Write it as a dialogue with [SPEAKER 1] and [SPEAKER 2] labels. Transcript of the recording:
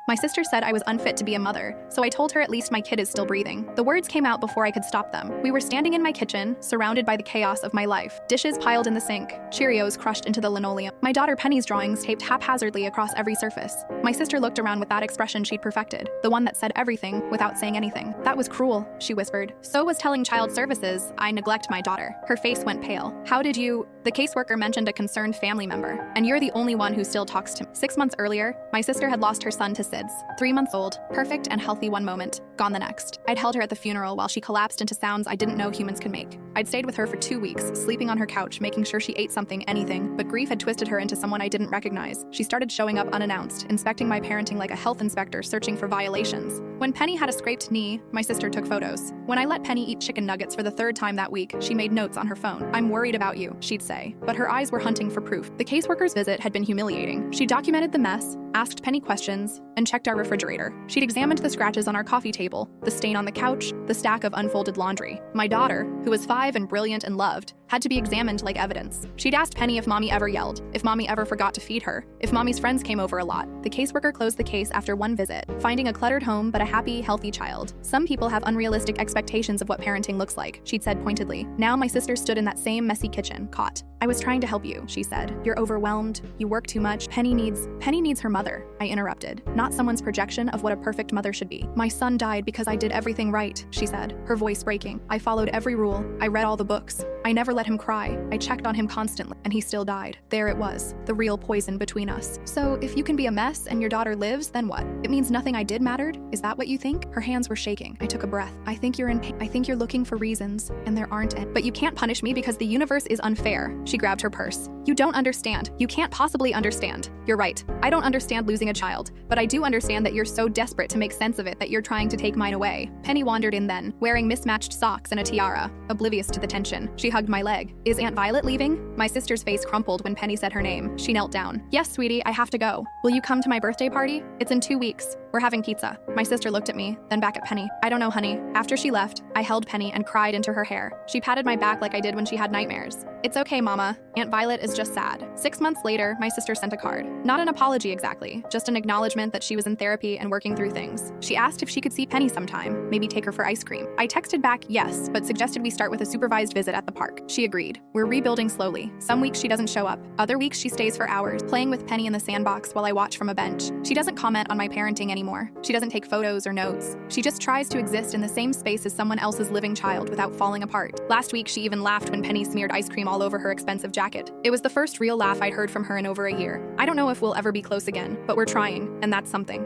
[SPEAKER 1] My sister said I was unfit to be a mother, so I told her at least my kid is still breathing. The words came out before I could stop them. We were standing in my kitchen, surrounded by the chaos of my life. Dishes piled in the sink, Cheerios crushed into the linoleum. My daughter Penny's drawings taped haphazardly across every surface. My sister looked around with that expression she'd perfected, the one that said everything without saying anything. "That was cruel," she whispered. "So was telling child services I neglect my daughter." Her face went pale. "How did you—" The caseworker mentioned a concerned family member, "And you're the only one who still talks to me." 6 months earlier, my sister had lost her son to SIDS. 3 months old, perfect and healthy one moment, gone the next. I'd held her at the funeral while she collapsed into sounds I didn't know humans could make. I'd stayed with her for 2 weeks, sleeping on her couch, making sure she ate something, anything, but grief had twisted her into someone I didn't recognize. She started showing up unannounced, inspecting my parenting like a health inspector searching for violations. When Penny had a scraped knee, my sister took photos. When I let Penny eat chicken nuggets for the 3rd time that week, she made notes on her phone. "I'm worried about you," she'd say, but her eyes were hunting for proof. The caseworker's visit had been humiliating. She documented the mess, asked Penny questions, and checked our refrigerator. She'd examined the scratches on our coffee table, the stain on the couch, the stack of unfolded laundry. My daughter, who was 5 and brilliant and loved, had to be examined like evidence. She'd asked Penny if Mommy ever yelled, if Mommy ever forgot to feed her, if Mommy's friends came over a lot. The caseworker closed the case after one visit, finding a cluttered home but a happy, healthy child. "Some people have unrealistic expectations of what parenting looks like," she'd said pointedly. Now my sister stood in that same messy kitchen, caught. "I was trying to help you," she said. "You're overwhelmed, you work too much. Penny needs her mother," I interrupted, "not someone's projection of what a perfect mother should be." "My son died because I did everything right," she said, her voice breaking. "I followed every rule, I read all the books. I never let him cry. I checked on him constantly, and he still died." There it was, the real poison between us. "So if you can be a mess and your daughter lives, then what? It means nothing I did mattered? Is that what you think?" Her hands were shaking. I took a breath. "I think you're in pain. I think you're looking for reasons, and there aren't any. But you can't punish me because the universe is unfair." She grabbed her purse. "You don't understand. You can't possibly understand. You're right. I don't understand losing a child, but I do understand that you're so desperate to make sense of it that you're trying to take mine away." Penny wandered in then, wearing mismatched socks and a tiara, oblivious to the tension. She hugged my leg. "Is Aunt Violet leaving?" My sister's face crumpled when Penny said her name. She knelt down. "Yes, sweetie, I have to go. Will you come to my birthday party? It's in 2 weeks. We're having pizza." My sister looked at me, then back at Penny. "I don't know, honey." After she left, I held Penny and cried into her hair. She patted my back like I did when she had nightmares. "It's okay, Mama. Aunt Violet is just sad." 6 months later, my sister sent a card. Not an apology exactly, just an acknowledgement that she was in therapy and working through things. She asked if she could see Penny sometime, maybe take her for ice cream. I texted back yes, but suggested we start with a supervised visit at the park. She agreed. We're rebuilding slowly. Some weeks she doesn't show up. Other weeks she stays for hours, playing with Penny in the sandbox while I watch from a bench. She doesn't comment on my parenting anymore. She doesn't take photos or notes. She just tries to exist in the same space as someone else's living child without falling apart. Last week she even laughed when Penny smeared ice cream all over her expensive jacket. It was the first real laugh I'd heard from her in over a year. I don't know if we'll ever be close again, but we're trying, and that's something.